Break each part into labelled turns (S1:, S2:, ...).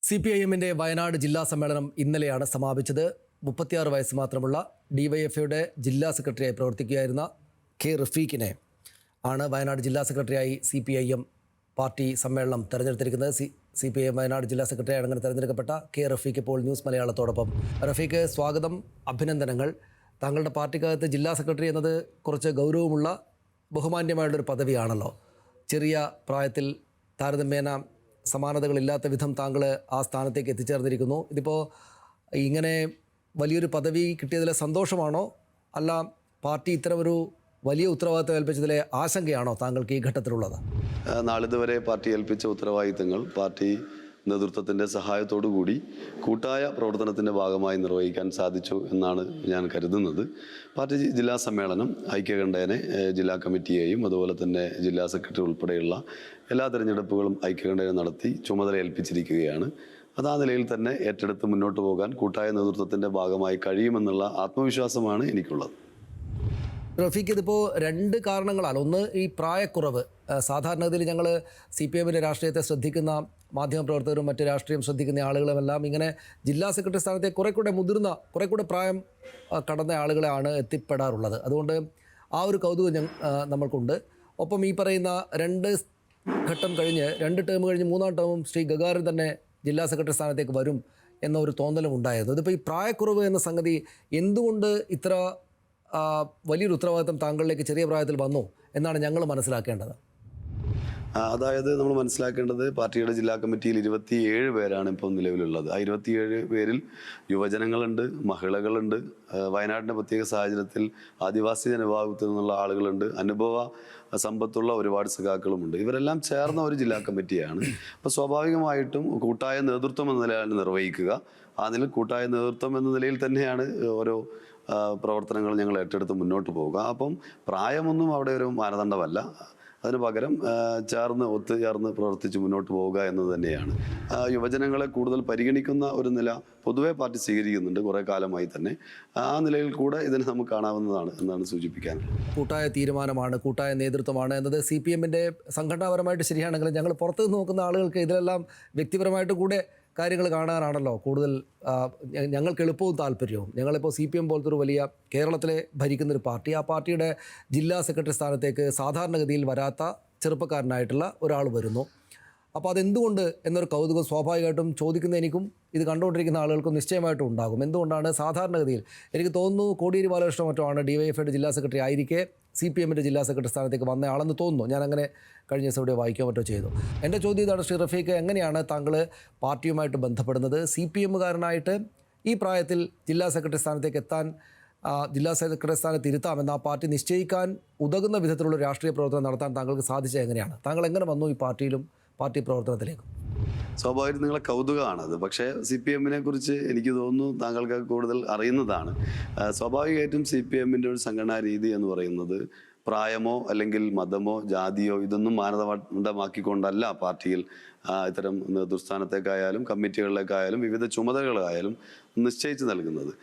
S1: CPIM-ന്റെ വയനാട് ജില്ലാ സമ്മേളനം ഇന്നലെയാണ് സമാപിച്ചത്. 36 വയസ്സ് മാത്രമുള്ള DYFയുടെ ജില്ലാ സെക്രട്ടറിയായി പ്രവർത്തിക്കുകയായിരുന്ന K. റഫീഖിനെ ആണ് വയനാട് ജില്ലാ സെക്രട്ടറിയായി CPIM പാർട്ടി സമ്മേളനം തെരഞ്ഞെടുത്തിരിക്കുന്നത്. CPIM വയനാട് ജില്ലാ സെക്രട്ടറിയായി അങ്ങനെ തെരഞ്ഞെടുക്കപ്പെട്ട K. റഫീഖ് ഇപ്പോൾ ന്യൂസ് മലയാളത്തോടൊപ്പം. റഫീഖ്, സ്വാഗതം, അഭിനന്ദനങ്ങൾ. താങ്കളുടെ പാർട്ടിക്കകത്ത് ജില്ലാ സെക്രട്ടറി എന്നത് കുറച്ച് ഗൗരവമുള്ള ബഹുമാന്യമായുള്ളൊരു പദവിയാണല്ലോ. ചെറിയ പ്രായത്തിൽ താരതമ്യേന സമാനതകളില്ലാത്ത വിധം താങ്കൾ ആ സ്ഥാനത്തേക്ക് എത്തിച്ചേർന്നിരിക്കുന്നു. ഇതിപ്പോൾ ഇങ്ങനെ വലിയൊരു പദവി കിട്ടിയതിലെ സന്തോഷമാണോ, അല്ല പാർട്ടി ഇത്തരമൊരു വലിയ ഉത്തരവാദിത്തം ഏൽപ്പിച്ചതിലെ ആശങ്കയാണോ താങ്കൾക്ക് ഈ ഘട്ടത്തിലുള്ളത്?
S2: നാളിതുവരെ പാർട്ടി ഏൽപ്പിച്ച ഉത്തരവാദിത്തങ്ങൾ പാർട്ടി നേതൃത്വത്തിൻ്റെ സഹായത്തോടുകൂടി കൂട്ടായ പ്രവർത്തനത്തിൻ്റെ ഭാഗമായി നിർവഹിക്കാൻ സാധിച്ചു എന്നാണ് ഞാൻ കരുതുന്നത്. പാർട്ടി ജില്ലാ സമ്മേളനം ഐക്യകണ്ഠേന ജില്ലാ കമ്മിറ്റിയെയും അതുപോലെ തന്നെ ജില്ലാ സെക്രട്ടറി ഉൾപ്പെടെയുള്ള എല്ലാ തിരഞ്ഞെടുപ്പുകളും ഐക്യകണ്ഠേന നടത്തി ചുമതല ഏൽപ്പിച്ചിരിക്കുകയാണ്. അത് ആ നിലയിൽ തന്നെ ഏറ്റെടുത്ത് മുന്നോട്ട് പോകാൻ കൂട്ടായ നേതൃത്വത്തിൻ്റെ ഭാഗമായി കഴിയുമെന്നുള്ള ആത്മവിശ്വാസമാണ് എനിക്കുള്ളത്.
S1: റഫീഖ്, ഇതിപ്പോൾ രണ്ട് കാരണങ്ങളാൽ. ഒന്ന്, ഈ പ്രായക്കുറവ്. സാധാരണഗതിയിൽ ഞങ്ങൾ CPIM-ൻ്റെ രാഷ്ട്രീയത്തെ ശ്രദ്ധിക്കുന്ന മാധ്യമപ്രവർത്തകരും മറ്റ് രാഷ്ട്രീയം ശ്രദ്ധിക്കുന്ന ആളുകളുമെല്ലാം ഇങ്ങനെ ജില്ലാ സെക്രട്ടറി സ്ഥാനത്തെ കുറേക്കൂടെ മുതിർന്ന, കുറേക്കൂടെ പ്രായം കടന്ന ആളുകളെയാണ് എത്തിപ്പെടാറുള്ളത്. അതുകൊണ്ട് ആ ഒരു കൗതുകം നമ്മൾക്കുണ്ട്. ഒപ്പം ഈ പറയുന്ന രണ്ട് ഘട്ടം കഴിഞ്ഞ്, 2 ടേം കഴിഞ്ഞ് 3-ാം ടേമും ശ്രീ ഗഗാറിൻ തന്നെ ജില്ലാ സെക്രട്ടറി സ്ഥാനത്തേക്ക് വരും എന്നൊരു തോന്നലും ഉണ്ടായിരുന്നു. ഇതിപ്പോൾ ഈ പ്രായക്കുറവ് എന്ന സംഗതി എന്തുകൊണ്ട് ഇത്ര വലിയൊരു ഉത്തരവാദിത്തം താങ്കളിലേക്ക് ചെറിയ പ്രായത്തിൽ വന്നു എന്നാണ് ഞങ്ങൾ മനസ്സിലാക്കേണ്ടത്.
S2: അതായത് നമ്മൾ മനസ്സിലാക്കേണ്ടത്, പാർട്ടിയുടെ ജില്ലാ കമ്മിറ്റിയിൽ 27 പേരാണ് ഇപ്പോൾ നിലവിലുള്ളത്. ആ 27 പേരിൽ യുവജനങ്ങളുണ്ട്, മഹിളകളുണ്ട്, വയനാടിൻ്റെ പ്രത്യേക സാഹചര്യത്തിൽ ആദിവാസി ജനവിഭാഗത്തിൽ നിന്നുള്ള ആളുകളുണ്ട്, അനുഭവ സമ്പത്തുള്ള ഒരുപാട് സഖാക്കളുമുണ്ട്. ഇവരെല്ലാം ചേർന്ന ഒരു ജില്ലാ കമ്മിറ്റിയാണ്. അപ്പോൾ സ്വാഭാവികമായിട്ടും കൂട്ടായ നേതൃത്വം എന്ന നിലയിൽ നിർവഹിക്കുക. ആ നിലയിൽ കൂട്ടായ നേതൃത്വം എന്ന നിലയിൽ തന്നെയാണ് ഓരോ പ്രവർത്തനങ്ങൾ ഞങ്ങൾ ഏറ്റെടുത്ത് മുന്നോട്ട് പോവുക. അപ്പം പ്രായമൊന്നും അവിടെ ഒരു മാനദണ്ഡമല്ല. അതിന് പകരം ഒത്തുചേർന്ന് പ്രവർത്തിച്ച് മുന്നോട്ട് പോവുക എന്നത് തന്നെയാണ്. യുവജനങ്ങളെ കൂടുതൽ പരിഗണിക്കുന്ന ഒരു നില പൊതുവെ പാർട്ടി സ്വീകരിക്കുന്നുണ്ട് കുറേ കാലമായി തന്നെ. ആ നിലയിൽ കൂടെ ഇതിനെ നമുക്ക് കാണാവുന്നതാണ് എന്നാണ് സൂചിപ്പിക്കാനുള്ളത്.
S1: കൂട്ടായ തീരുമാനമാണ്, കൂട്ടായ നേതൃത്വമാണ് എന്നത് CPM-ൻ്റെ സംഘടനാപരമായിട്ട് ശരിയാണെങ്കിലും ഞങ്ങൾ പുറത്തുനിന്ന് നോക്കുന്ന ആളുകൾക്ക് ഇതിലെല്ലാം വ്യക്തിപരമായിട്ട് കൂടെ കാര്യങ്ങൾ കാണാനാണല്ലോ കൂടുതൽ ഞങ്ങൾക്ക് എളുപ്പവും താല്പര്യവും. ഞങ്ങളിപ്പോൾ CPM പോലത്തെ ഒരു വലിയ കേരളത്തിലെ ഭരിക്കുന്നൊരു പാർട്ടി, ആ പാർട്ടിയുടെ ജില്ലാ സെക്രട്ടറി സ്ഥാനത്തേക്ക് സാധാരണഗതിയിൽ വരാത്ത ചെറുപ്പക്കാരനായിട്ടുള്ള ഒരാൾ വരുന്നു. അപ്പോൾ അതെന്തുകൊണ്ട് എന്നൊരു കൗതുകം സ്വാഭാവികമായിട്ടും ചോദിക്കുന്ന എനിക്കും ഇത് കണ്ടുകൊണ്ടിരിക്കുന്ന ആളുകൾക്കും നിശ്ചയമായിട്ടും ഉണ്ടാകും. എന്തുകൊണ്ടാണ് സാധാരണഗതിയിൽ, എനിക്ക് തോന്നുന്നു കോടിയേരി ബാലകൃഷ്ണൻ മറ്റോ ആണ് DYFയുടെ ജില്ലാ സെക്രട്ടറി ആയിരിക്കെ CPM-ൻ്റെ ജില്ലാ സെക്രട്ടറി സ്ഥാനത്തേക്ക് വന്ന ആളെന്ന് തോന്നുന്നു. ഞാനങ്ങനെ കഴിഞ്ഞ ദിവസം ഇവിടെ വായിക്കാൻ മറ്റോ ചെയ്തു. എൻ്റെ ചോദ്യം ഇതാണ്, ശ്രീ റഫീഖ്, എങ്ങനെയാണ് താങ്കൾ പാർട്ടിയുമായിട്ട് ബന്ധപ്പെടുന്നത്? CPM-കാരനായിട്ട് ഈ പ്രായത്തിൽ ജില്ലാ സെക്രട്ടറി സ്ഥാനത്തേക്ക് എത്താൻ, ജില്ലാ സെക്രട്ടറി സ്ഥാനത്ത് ഇരുത്താമെന്ന് ആ പാർട്ടി നിശ്ചയിക്കാൻ ഉതകുന്ന വിധത്തിലുള്ള രാഷ്ട്രീയ പ്രവർത്തനം നടത്താൻ താങ്കൾക്ക് സാധിച്ചത് എങ്ങനെയാണ്? താങ്കൾ എങ്ങനെ വന്നു ഈ പാർട്ടിയിലും പാർട്ടി പ്രവർത്തനത്തിലേക്കും?
S2: സ്വാഭാവികം നിങ്ങളെ കൗതുകമാണത്. പക്ഷേ CPM-നെ കുറിച്ച് എനിക്ക് തോന്നുന്നു താങ്കൾക്ക് കൂടുതൽ അറിയുന്നതാണ്. സ്വാഭാവികമായിട്ടും CPM-ൻ്റെ ഒരു സംഘടനാ രീതി എന്ന് പറയുന്നത് പ്രായമോ അല്ലെങ്കിൽ മതമോ ജാതിയോ ഇതൊന്നും മാനദണ്ഡമാക്കിക്കൊണ്ടല്ല പാർട്ടിയിൽ ഇത്തരം നേതൃസ്ഥാനത്തേക്കായാലും കമ്മിറ്റികളിലേക്കായാലും വിവിധ ചുമതലകളായാലും നിശ്ചയിച്ച് നൽകുന്നത്.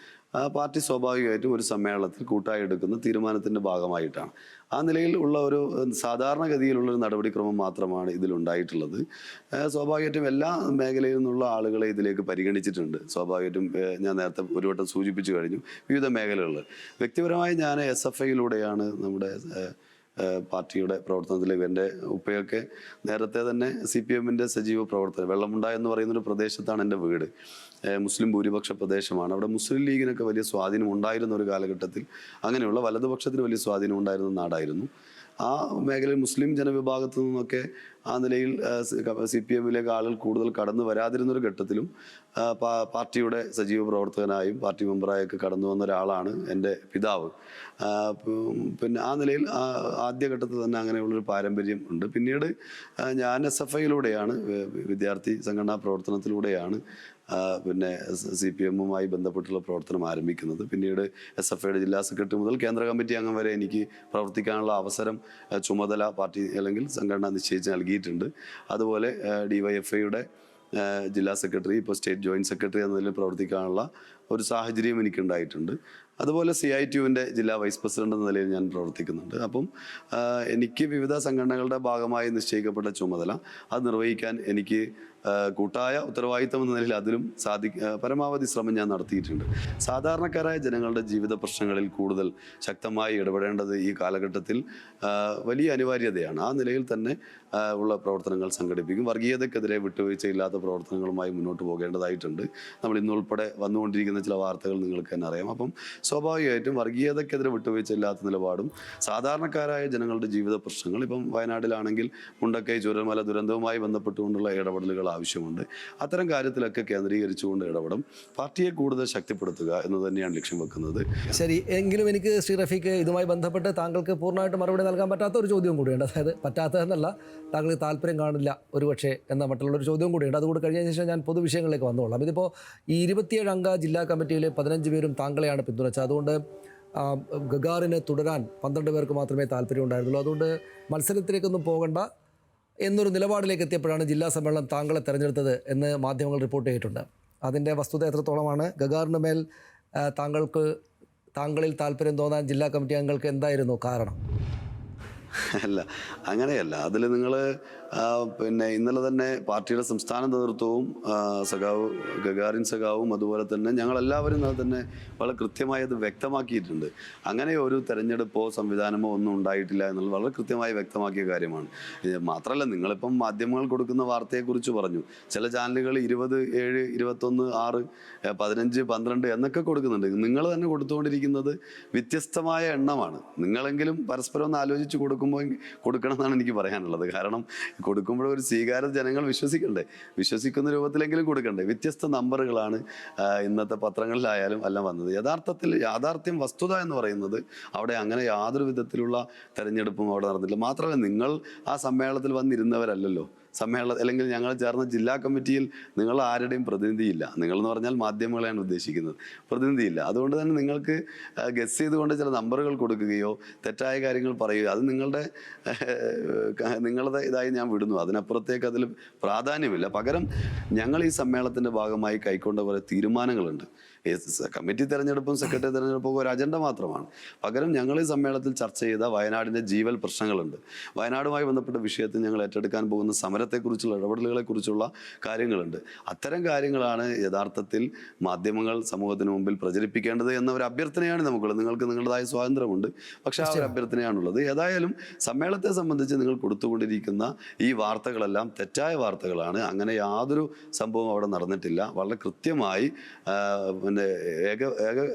S2: പാർട്ടി സ്വാഭാവികമായിട്ടും ഒരു സമ്മേളനത്തിൽ കൂട്ടായി എടുക്കുന്ന തീരുമാനത്തിൻ്റെ ഭാഗമായിട്ടാണ്. ആ നിലയിൽ ഉള്ള ഒരു സാധാരണഗതിയിലുള്ളൊരു നടപടിക്രമം മാത്രമാണ് ഇതിലുണ്ടായിട്ടുള്ളത്. സ്വാഭാവികമായിട്ടും എല്ലാ മേഖലയിൽ നിന്നുള്ള ആളുകളെ ഇതിലേക്ക് പരിഗണിച്ചിട്ടുണ്ട്. സ്വാഭാവികമായിട്ടും ഞാൻ നേരത്തെ ഒരു വട്ടം സൂചിപ്പിച്ചു കഴിഞ്ഞു, വിവിധ മേഖലകളിൽ. വ്യക്തിപരമായി ഞാൻ SFIയിലൂടെയാണ് നമ്മുടെ പാർട്ടിയുടെ പ്രവർത്തനത്തിലേക്ക്. എൻ്റെ ഉപ്പയൊക്കെ നേരത്തെ തന്നെ CPM-ൻ്റെ സജീവ പ്രവർത്തനം, വെള്ളമുണ്ട എന്ന് പറയുന്നൊരു പ്രദേശത്താണ് എൻ്റെ വീട്. മുസ്ലിം ഭൂരിപക്ഷ പ്രദേശമാണ്. അവിടെ മുസ്ലിം ലീഗിനൊക്കെ വലിയ സ്വാധീനം ഉണ്ടായിരുന്ന ഒരു കാലഘട്ടത്തിൽ, അങ്ങനെയുള്ള വലതുപക്ഷത്തിന് വലിയ സ്വാധീനം ഉണ്ടായിരുന്ന നാടായിരുന്നു. ആ മേഖലയിൽ മുസ്ലിം ജനവിഭാഗത്തു നിന്നൊക്കെ ആ നിലയിൽ CPM-ലേക്ക് ആളുകൾ കൂടുതൽ കടന്നു വരാതിരുന്നൊരു ഘട്ടത്തിലും പാർട്ടിയുടെ സജീവ പ്രവർത്തകനായും പാർട്ടി മെമ്പറായൊക്കെ കടന്നു വന്ന ഒരാളാണ് എൻ്റെ പിതാവ്. പിന്നെ ആ നിലയിൽ ആദ്യഘട്ടത്തിൽ തന്നെ അങ്ങനെയുള്ളൊരു പാരമ്പര്യം ഉണ്ട്. പിന്നീട് ഞാൻ SFIയിലൂടെയാണ്, വിദ്യാർത്ഥി സംഘടനാ പ്രവർത്തനത്തിലൂടെയാണ് പിന്നെ CPM-മായി ബന്ധപ്പെട്ടുള്ള പ്രവർത്തനം ആരംഭിക്കുന്നത്. പിന്നീട് SFIയുടെ ജില്ലാ സെക്രട്ടറി മുതൽ കേന്ദ്ര കമ്മിറ്റി അംഗം വരെ എനിക്ക് പ്രവർത്തിക്കാനുള്ള അവസരം, ചുമതല പാർട്ടി അല്ലെങ്കിൽ സംഘടന നിശ്ചയിച്ച് നൽകിയിട്ടുണ്ട്. അതുപോലെ DYFIയുടെ ജില്ലാ സെക്രട്ടറി, ഇപ്പോൾ സ്റ്റേറ്റ് ജോയിൻറ്റ് സെക്രട്ടറി എന്ന നിലയിൽ പ്രവർത്തിക്കാനുള്ള ഒരു സാഹചര്യം എനിക്കുണ്ടായിട്ടുണ്ട്. അതുപോലെ CITUവിൻ്റെ ജില്ലാ വൈസ് പ്രസിഡന്റ് എന്ന നിലയിൽ ഞാൻ പ്രവർത്തിക്കുന്നുണ്ട്. അപ്പം എനിക്ക് വിവിധ സംഘടനകളുടെ ഭാഗമായി നിശ്ചയിക്കപ്പെട്ട ചുമതല അത് നിർവഹിക്കാൻ എനിക്ക് കൂട്ടായ ഉത്തരവാദിത്തം എന്ന നിലയിൽ അതിലും പരമാവധി ശ്രമം ഞാൻ നടത്തിയിട്ടുണ്ട്. സാധാരണക്കാരായ ജനങ്ങളുടെ ജീവിത പ്രശ്നങ്ങളിൽ കൂടുതൽ ശക്തമായി ഇടപെടേണ്ടത് ഈ കാലഘട്ടത്തിൽ വലിയ അനിവാര്യതയാണ്. ആ നിലയിൽ തന്നെ ഉള്ള പ്രവർത്തനങ്ങൾ സംഘടിപ്പിക്കും. വർഗീയതക്കെതിരെ വിട്ടുവീഴ്ചയില്ലാത്ത പ്രവർത്തനങ്ങളുമായി മുന്നോട്ട് പോകേണ്ടതായിട്ടുണ്ട്. നമ്മൾ ഇന്നുൾപ്പെടെ വന്നുകൊണ്ടിരിക്കുന്ന ചില വാർത്തകൾ നിങ്ങൾക്ക് തന്നെ അറിയാം. അപ്പം സ്വാഭാവികമായിട്ടും വർഗീയതക്കെതിരെ വിട്ടുവീഴ്ചയില്ലാത്ത നിലപാടും സാധാരണക്കാരായ ജനങ്ങളുടെ ജീവിത പ്രശ്നങ്ങൾ, ഇപ്പം വയനാട്ടിലാണെങ്കിൽ മുണ്ടക്കൈ ചൂരൽമല ദുരന്തവുമായി ബന്ധപ്പെട്ടുകൊണ്ടുള്ള ഇടപെടലുകൾ ആവശ്യമുണ്ട്. അത്തരം കാര്യത്തിലൊക്കെ കേന്ദ്രീകരിച്ചുകൊണ്ട് ഇടപെടും. പാർട്ടിയെ കൂടുതൽ ശക്തിപ്പെടുത്തുക എന്ന് തന്നെയാണ് ലക്ഷ്യം വെക്കുന്നത്.
S1: ശരി, എങ്കിലും എനിക്ക് ശ്രീ റഫീഖ് ഇതുമായി ബന്ധപ്പെട്ട് താങ്കൾക്ക് പൂർണ്ണമായിട്ട് മറുപടി നൽകാൻ പറ്റാത്ത ഒരു ചോദ്യം കൂടിയുണ്ട്. അതായത് പറ്റാത്തതെന്നല്ല, താങ്കൾക്ക് താല്പര്യം കാണില്ല ഒരുപക്ഷെ എന്ന മറ്റുള്ളൊരു ചോദ്യം കൂടിയുണ്ട്. അതുകൂടി കഴിഞ്ഞ ശേഷം ഞാൻ പൊതുവിഷയങ്ങളിലേക്ക് വന്നോളാം. ഇതിപ്പോൾ ഈ 27 അംഗ ജില്ലാ കമ്മിറ്റിയിലെ 15 പേരും താങ്കളെയാണ് പിന്തുണച്ചത്. അതുകൊണ്ട് ഗഗാറിന് തുടരാൻ 12 പേർക്ക് മാത്രമേ താല്പര്യമുണ്ടായിരുന്നുള്ളൂ. അതുകൊണ്ട് മത്സരത്തിലേക്കൊന്നും പോകണ്ട എന്നൊരു നിലപാടിലേക്ക് എത്തിയപ്പോഴാണ് ജില്ലാ സമ്മേളനം താങ്കളെ തെരഞ്ഞെടുത്തത് എന്ന് മാധ്യമങ്ങൾ റിപ്പോർട്ട് ചെയ്തിട്ടുണ്ട്. അതിൻ്റെ വസ്തുത എത്രത്തോളമാണ്? ഗഗാറിന് മേൽ താങ്കളിൽ താല്പര്യം തോന്നാൻ ജില്ലാ കമ്മിറ്റി അംഗങ്ങൾക്ക് എന്തായിരുന്നു കാരണം?
S2: അല്ല, അങ്ങനെയല്ല. അതിൽ നിങ്ങൾ പിന്നെ ഇന്നലെ തന്നെ പാർട്ടിയുടെ സംസ്ഥാന നേതൃത്വവും സഖാവ് ഗഗാറിൻ സഖാവും അതുപോലെ തന്നെ ഞങ്ങളെല്ലാവരും അത് തന്നെ വളരെ കൃത്യമായി അത് വ്യക്തമാക്കിയിട്ടുണ്ട്. അങ്ങനെ ഒരു തെരഞ്ഞെടുപ്പോ സംവിധാനമോ ഒന്നും ഉണ്ടായിട്ടില്ല എന്നുള്ളത് വളരെ കൃത്യമായി വ്യക്തമാക്കിയ കാര്യമാണ്. മാത്രമല്ല, നിങ്ങളിപ്പം മാധ്യമങ്ങൾ കൊടുക്കുന്ന വാർത്തയെക്കുറിച്ച് പറഞ്ഞു. ചില ചാനലുകൾ 20, 7, 21, 6, 15, 12 എന്നൊക്കെ കൊടുക്കുന്നുണ്ട്. നിങ്ങൾ തന്നെ കൊടുത്തുകൊണ്ടിരിക്കുന്നത് വ്യത്യസ്തമായ എണ്ണമാണ്. നിങ്ങളെങ്കിലും പരസ്പരം ഒന്ന് ആലോചിച്ച് കൊടുക്കണം എന്നാണ് എനിക്ക് പറയാനുള്ളത്. കാരണം കൊടുക്കുമ്പോൾ ഒരു സ്വീകാര്യത ജനങ്ങൾ വിശ്വസിക്കുന്ന രൂപത്തിലെങ്കിലും കൊടുക്കണ്ടേ. വ്യത്യസ്ത നമ്പറുകളാണ് ഇന്നത്തെ പത്രങ്ങളിലായാലും എല്ലാം വന്നത്. യാഥാർത്ഥ്യം വസ്തുത എന്ന് പറയുന്നത് അവിടെ അങ്ങനെ യാതൊരു വിധത്തിലുള്ള തെരഞ്ഞെടുപ്പും അവിടെ നടന്നില്ല. മാത്രമല്ല, നിങ്ങൾ ആ സമ്മേളനത്തിൽ വന്നിരുന്നവരല്ലല്ലോ. അല്ലെങ്കിൽ ഞങ്ങൾ ചേർന്ന ജില്ലാ കമ്മിറ്റിയിൽ നിങ്ങൾ ആരുടെയും പ്രതിനിധിയില്ല. നിങ്ങളെന്ന് പറഞ്ഞാൽ മാധ്യമങ്ങളെയാണ് ഉദ്ദേശിക്കുന്നത്, പ്രതിനിധിയില്ല. അതുകൊണ്ട് തന്നെ നിങ്ങൾക്ക് ഗസ് ചെയ്തുകൊണ്ട് ചില നമ്പറുകൾ കൊടുക്കുകയോ തെറ്റായ കാര്യങ്ങൾ പറയുകയോ അത് നിങ്ങളുടെ ഇതായി ഞാൻ വിടുന്നു. അതിനപ്പുറത്തേക്ക് അതിൽ പ്രാധാന്യമില്ല. പകരം ഞങ്ങൾ ഈ സമ്മേളനത്തിൻ്റെ ഭാഗമായി കൈക്കൊണ്ട കുറേ തീരുമാനങ്ങളുണ്ട്. കമ്മിറ്റി തെരഞ്ഞെടുപ്പും സെക്രട്ടറി തെരഞ്ഞെടുപ്പും ഒരു അജണ്ട മാത്രമാണ്. പകരം ഞങ്ങൾ ഈ സമ്മേളനത്തിൽ ചർച്ച ചെയ്ത വയനാടിൻ്റെ ജീവൽ പ്രശ്നങ്ങളുണ്ട്. വയനാടുമായി ബന്ധപ്പെട്ട വിഷയത്തിൽ ഞങ്ങൾ ഏറ്റെടുക്കാൻ പോകുന്ന സമരത്തെക്കുറിച്ചുള്ള ഇടപെടലുകളെക്കുറിച്ചുള്ള കാര്യങ്ങളുണ്ട്. അത്തരം കാര്യങ്ങളാണ് യഥാർത്ഥത്തിൽ മാധ്യമങ്ങൾ സമൂഹത്തിന് മുമ്പിൽ പ്രചരിപ്പിക്കേണ്ടത് എന്ന ഒരു അഭ്യർത്ഥനയാണ് നമുക്കുള്ളത്. നിങ്ങൾക്ക് നിങ്ങളുടേതായ സ്വാതന്ത്ര്യമുണ്ട്, പക്ഷേ ആ ഒരു അഭ്യർത്ഥനയാണുള്ളത്. ഏതായാലും സമ്മേളനത്തെ സംബന്ധിച്ച് നിങ്ങൾ കൊടുത്തുകൊണ്ടിരിക്കുന്ന ഈ വാർത്തകളെല്ലാം തെറ്റായ വാർത്തകളാണ്. അങ്ങനെ യാതൊരു സംഭവം അവിടെ നടന്നിട്ടില്ല. വളരെ കൃത്യമായി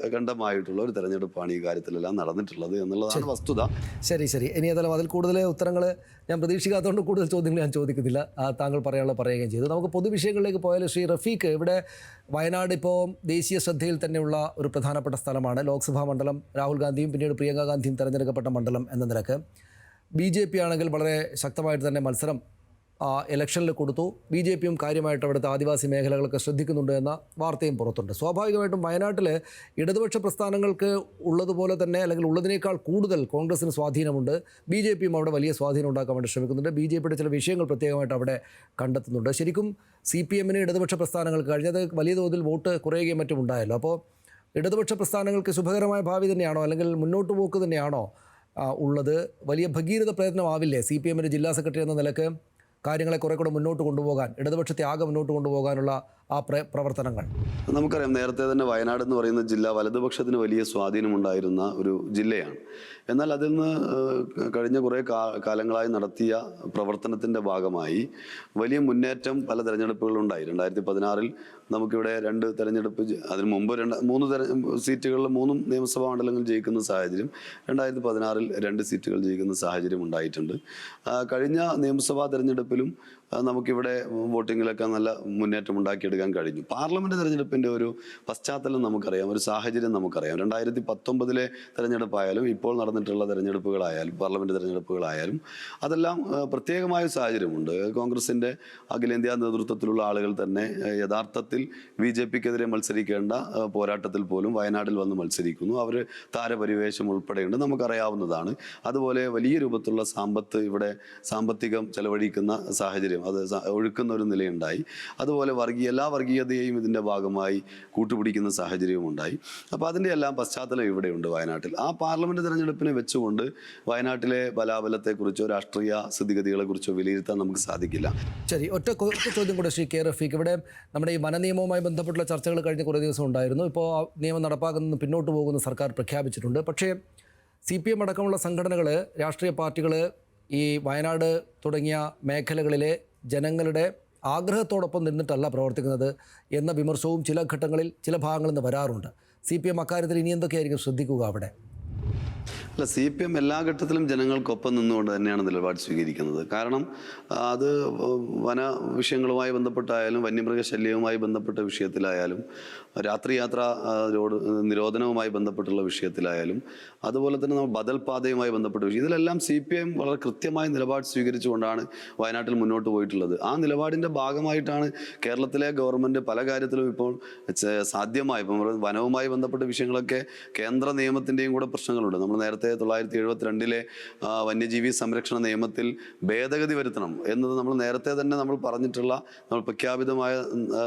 S2: ഏകകണ്ഠമായിട്ടുള്ള ഒരു തെരഞ്ഞെടുപ്പാണ് ഈ കാര്യത്തിലെല്ലാം നടന്നിട്ടുള്ളത് എന്നുള്ളതാണ് വസ്തുത.
S1: ശരി. ഇനി ഏതായാലും അതിൽ കൂടുതൽ ഉത്തരങ്ങൾ ഞാൻ പ്രതീക്ഷിക്കാത്തതുകൊണ്ട് കൂടുതൽ ചോദ്യങ്ങൾ ഞാൻ ചോദിക്കുന്നില്ല. താങ്കൾ പറയാനുള്ള പറയുകയും ചെയ്തു. നമുക്ക് പൊതുവിഷയങ്ങളിലേക്ക് പോയാൽ ശ്രീ റഫീഖ്, ഇവിടെ വയനാട് ഇപ്പോൾ ദേശീയ ശ്രദ്ധയിൽ തന്നെയുള്ള ഒരു പ്രധാനപ്പെട്ട സ്ഥലമാണ്. ലോക്സഭാ മണ്ഡലം രാഹുൽ ഗാന്ധിയും പിന്നീട് പ്രിയങ്ക ഗാന്ധിയും തെരഞ്ഞെടുക്കപ്പെട്ട മണ്ഡലം എന്ന നിലക്ക് BJP ആണെങ്കിൽ വളരെ ശക്തമായിട്ട് തന്നെ മത്സരം ഇലക്ഷനിൽ കൊടുത്തു. BJPയും കാര്യമായിട്ട് അവിടുത്തെ ആദിവാസി മേഖലകളൊക്കെ ശ്രദ്ധിക്കുന്നുണ്ട് എന്ന വാർത്തയും പുറത്തുണ്ട്. സ്വാഭാവികമായിട്ടും വയനാട്ടിൽ ഇടതുപക്ഷ പ്രസ്ഥാനങ്ങൾക്ക് ഉള്ളതുപോലെ തന്നെ അല്ലെങ്കിൽ ഉള്ളതിനേക്കാൾ കൂടുതൽ കോൺഗ്രസിന് സ്വാധീനമുണ്ട്. BJPയും അവിടെ വലിയ സ്വാധീനം ഉണ്ടാക്കാൻ വേണ്ടി ശ്രമിക്കുന്നുണ്ട്. BJPയുടെ ചില വിഷയങ്ങൾ പ്രത്യേകമായിട്ട് അവിടെ കണ്ടെത്തുന്നുണ്ട്. ശരിക്കും CPMന് ഇടതുപക്ഷ പ്രസ്ഥാനങ്ങൾക്ക് കഴിഞ്ഞത് വലിയ തോതിൽ വോട്ട് കുറയുകയും മറ്റും ഉണ്ടായല്ലോ. അപ്പോൾ ഇടതുപക്ഷ പ്രസ്ഥാനങ്ങൾക്ക് ശുഭകരമായ ഭാവി തന്നെയാണോ അല്ലെങ്കിൽ മുന്നോട്ട് പോക്ക് തന്നെയാണോ ഉള്ളത്? വലിയ ഭഗീരഥ പ്രയത്നമാവില്ലേ CPMൻ്റെ ജില്ലാ സെക്രട്ടറി എന്ന നിലക്ക് കാര്യങ്ങളെ കുറെ കൂടെ മുന്നോട്ട് കൊണ്ടുപോകാൻ, ഇടതുപക്ഷത്തെ ആകെ മുന്നോട്ട് കൊണ്ടുപോകാനുള്ള ആ പ്രവർത്തനങ്ങൾ?
S2: നമുക്കറിയാം, നേരത്തെ തന്നെ വയനാട് എന്ന് പറയുന്ന ജില്ല വലതുപക്ഷത്തിന് വലിയ സ്വാധീനമുണ്ടായിരുന്ന ഒരു ജില്ലയാണ്. എന്നാൽ അതിൽ നിന്ന് കഴിഞ്ഞ കുറേ കാലങ്ങളായി നടത്തിയ പ്രവർത്തനത്തിൻ്റെ ഭാഗമായി വലിയ മുന്നേറ്റം പല തെരഞ്ഞെടുപ്പുകളുണ്ടായി. 2016 നമുക്കിവിടെ 2 തെരഞ്ഞെടുപ്പ്, അതിന് മുമ്പ് 3 സീറ്റുകളിൽ 3 നിയമസഭാ മണ്ഡലങ്ങൾ ജയിക്കുന്ന സാഹചര്യം, 2016 2 സീറ്റുകൾ ജയിക്കുന്ന സാഹചര്യം ഉണ്ടായിട്ടുണ്ട്. കഴിഞ്ഞ നിയമസഭാ തെരഞ്ഞെടുപ്പിലും നമുക്കിവിടെ വോട്ടിങ്ങിലൊക്കെ നല്ല മുന്നേറ്റം ഉണ്ടാക്കിയെടുക്കാൻ കഴിഞ്ഞു. പാർലമെൻറ്റ് തെരഞ്ഞെടുപ്പിൻ്റെ ഒരു പശ്ചാത്തലം നമുക്കറിയാം, ഒരു സാഹചര്യം നമുക്കറിയാം. 2019 തെരഞ്ഞെടുപ്പായാലും ഇപ്പോൾ നടന്നിട്ടുള്ള തെരഞ്ഞെടുപ്പുകളായാലും പാർലമെൻറ്റ് തെരഞ്ഞെടുപ്പുകളായാലും അതെല്ലാം പ്രത്യേകമായ സാഹചര്യമുണ്ട്. കോൺഗ്രസിൻ്റെ അഖിലേന്ത്യാ നേതൃത്വത്തിലുള്ള ആളുകൾ തന്നെ യഥാർത്ഥത്തിൽ BJPക്കെതിരെ മത്സരിക്കേണ്ട പോരാട്ടത്തിൽ പോലും വയനാട്ടിൽ വന്ന് മത്സരിക്കുന്നു. അവർ താരപരിവേഷം ഉൾപ്പെടെയുണ്ട്, നമുക്കറിയാവുന്നതാണ്. അതുപോലെ വലിയ രൂപത്തിലുള്ള സാമ്പത്തികം ചെലവഴിക്കുന്ന സാഹചര്യം, അത് ഒഴുക്കുന്ന ഒരു നിലയുണ്ടായി. അതുപോലെ എല്ലാ എല്ലാ വർഗീയതയെയും ഇതിൻ്റെ ഭാഗമായി കൂട്ടുപിടിക്കുന്ന സാഹചര്യവും ഉണ്ടായി. അപ്പോൾ അതിൻ്റെ എല്ലാം പശ്ചാത്തലം ഇവിടെയുണ്ട് വയനാട്ടിൽ. ആ പാർലമെൻറ്റ് തെരഞ്ഞെടുപ്പിനെ വെച്ചുകൊണ്ട് വയനാട്ടിലെ ബലാബലത്തെക്കുറിച്ചോ രാഷ്ട്രീയ സ്ഥിതിഗതികളെക്കുറിച്ചോ വിലയിരുത്താൻ നമുക്ക് സാധിക്കില്ല.
S1: ശരി, ഒറ്റ ചോദ്യം കൂടെ ശ്രീ കെ റഫീഖ്. ഇവിടെ നമ്മുടെ ഈ വനനിയമവുമായി ബന്ധപ്പെട്ടുള്ള ചർച്ചകൾ കഴിഞ്ഞ കുറേ ദിവസം ഉണ്ടായിരുന്നു. ഇപ്പോൾ ആ നിയമം നടപ്പാക്കുന്നത് പിന്നോട്ട് പോകുന്ന സർക്കാർ പ്രഖ്യാപിച്ചിട്ടുണ്ട്. പക്ഷേ CPM അടക്കമുള്ള സംഘടനകൾ, രാഷ്ട്രീയ പാർട്ടികൾ ഈ വയനാട് തുടങ്ങിയ മേഖലകളിലെ ജനങ്ങളുടെ ആഗ്രഹത്തോടൊപ്പം നിന്നിട്ടല്ല പ്രവർത്തിക്കുന്നത് എന്ന വിമർശവും ചില ഘട്ടങ്ങളിൽ ചില ഭാഗങ്ങളിൽ നിന്ന് വരാറുണ്ട്. CPM അക്കാര്യത്തിൽ ഇനി എന്തൊക്കെയായിരിക്കും ശ്രദ്ധിക്കുക അവിടെ?
S2: അല്ല, CPM എല്ലാ ഘട്ടത്തിലും ജനങ്ങൾക്കൊപ്പം നിന്നുകൊണ്ട് തന്നെയാണ് നിലപാട് സ്വീകരിക്കുന്നത്. കാരണം അത് വന വിഷയങ്ങളുമായി ബന്ധപ്പെട്ടായാലും വന്യമൃഗശല്യവുമായി ബന്ധപ്പെട്ട വിഷയത്തിലായാലും രാത്രി യാത്ര നിരോധനവുമായി ബന്ധപ്പെട്ടുള്ള വിഷയത്തിലായാലും അതുപോലെ തന്നെ നമ്മൾ ബദൽ പാതയുമായി ബന്ധപ്പെട്ട വിഷയം, ഇതിലെല്ലാം CPM വളരെ കൃത്യമായ നിലപാട് സ്വീകരിച്ചുകൊണ്ടാണ് വയനാട്ടിൽ മുന്നോട്ട് പോയിട്ടുള്ളത്. ആ നിലപാടിൻ്റെ ഭാഗമായിട്ടാണ് കേരളത്തിലെ ഗവൺമെൻറ് പല കാര്യത്തിലും ഇപ്പോൾ സാധ്യമായി, ഇപ്പം വനവുമായി ബന്ധപ്പെട്ട വിഷയങ്ങളൊക്കെ കേന്ദ്ര നിയമത്തിൻ്റെയും കൂടെ പ്രശ്നങ്ങളുണ്ട്. നമ്മൾ നേരത്തെ 1972 വന്യജീവി സംരക്ഷണ നിയമത്തിൽ ഭേദഗതി വരുത്തണം എന്നത് നമ്മൾ നേരത്തെ തന്നെ നമ്മൾ പറഞ്ഞിട്ടുള്ള നമ്മൾ പ്രഖ്യാപിതമായ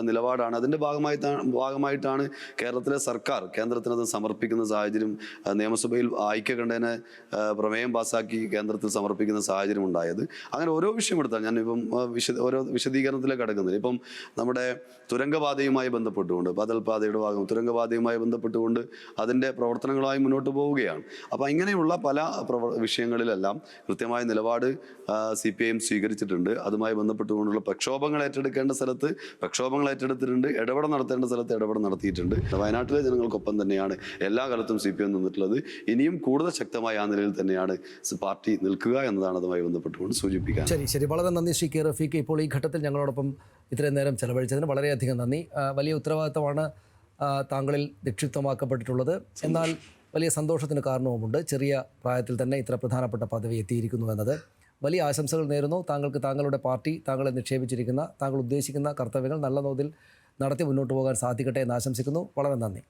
S2: നിലപാടാണ്. അതിൻ്റെ ഭാഗമായിട്ടാണ് കേരളത്തിലെ സർക്കാർ കേന്ദ്രത്തിനത് സമർപ്പിക്കുന്ന സാഹചര്യം, നിയമസഭയിൽ ഐക്യകണ്ഠേന പ്രമേയം പാസാക്കി കേന്ദ്രത്തിൽ സമർപ്പിക്കുന്ന സാഹചര്യം ഉണ്ടായത്. അങ്ങനെ ഓരോ വിഷയം എടുത്താൽ ഞാനിപ്പം ഓരോ വിശദീകരണത്തിലേക്ക് കടക്കുന്നില്ല. ഇപ്പം നമ്മുടെ തുരങ്കപാതയുമായി ബന്ധപ്പെട്ടുകൊണ്ട്, ബദൽ പാതയുടെ ഭാഗം തുരങ്കപാതയുമായി ബന്ധപ്പെട്ടുകൊണ്ട് അതിൻ്റെ പ്രവർത്തനങ്ങളുമായി മുന്നോട്ട് പോവുകയാണ്. അപ്പോൾ ഇങ്ങനെയുള്ള പല വിഷയങ്ങളിലെല്ലാം കൃത്യമായ നിലപാട് CPM സ്വീകരിച്ചിട്ടുണ്ട്. അതുമായി ബന്ധപ്പെട്ടുകൊണ്ടുള്ള പ്രക്ഷോഭങ്ങൾ ഏറ്റെടുക്കേണ്ട സ്ഥലത്ത് പ്രക്ഷോഭങ്ങൾ ഏറ്റെടുത്തിട്ടുണ്ട്, ഇടപെടൽ നടത്തേണ്ട സ്ഥലത്ത് ഇടപെടൽ നടത്തിയിട്ടുണ്ട്. വയനാട്ടിലെ ജനങ്ങൾക്കൊപ്പം തന്നെയാണ് എല്ലാ കാലത്തും CPM നിന്നിട്ടുള്ളത്. ഇനിയും കൂടുതൽ ശക്തമായ ആ നിലയിൽ തന്നെയാണ് പാർട്ടി നിൽക്കുക എന്നതാണ് അതുമായി ബന്ധപ്പെട്ടുകൊണ്ട് സൂചിപ്പിക്കാൻ.
S1: ശരി, വളരെ നന്ദി ശ്രീ കെ റഫീഖ്. ഇപ്പോൾ ഈ ഘട്ടത്തിൽ ഞങ്ങളോടൊപ്പം ഇത്രയും നേരം ചെലവഴിച്ചതിന് വളരെയധികം നന്ദി. വലിയ ഉത്തരവാദിത്തമാണ് താങ്കളിൽ നിക്ഷിപ്തമാക്കപ്പെട്ടിട്ടുള്ളത്. എന്നാൽ വലിയ സന്തോഷത്തിന് കാരണവുമുണ്ട്. ചെറിയ പ്രായത്തിൽ തന്നെ ഇത്ര പ്രധാനപ്പെട്ട പദവി എത്തിയിരിക്കുന്നു എന്നത്. വലിയ ആശംസകൾ നേരുന്നു. താങ്കൾക്ക് താങ്കളുടെ പാർട്ടി താങ്കളെ നിക്ഷേപിച്ചിരിക്കുന്ന, താങ്കൾ ഉദ്ദേശിക്കുന്ന കർത്തവ്യങ്ങൾ നല്ല തോതിൽ നടത്തി മുന്നോട്ട് പോകാൻ സാധിക്കട്ടെ എന്ന് ആശംസിക്കുന്നു. വളരെ നന്ദി.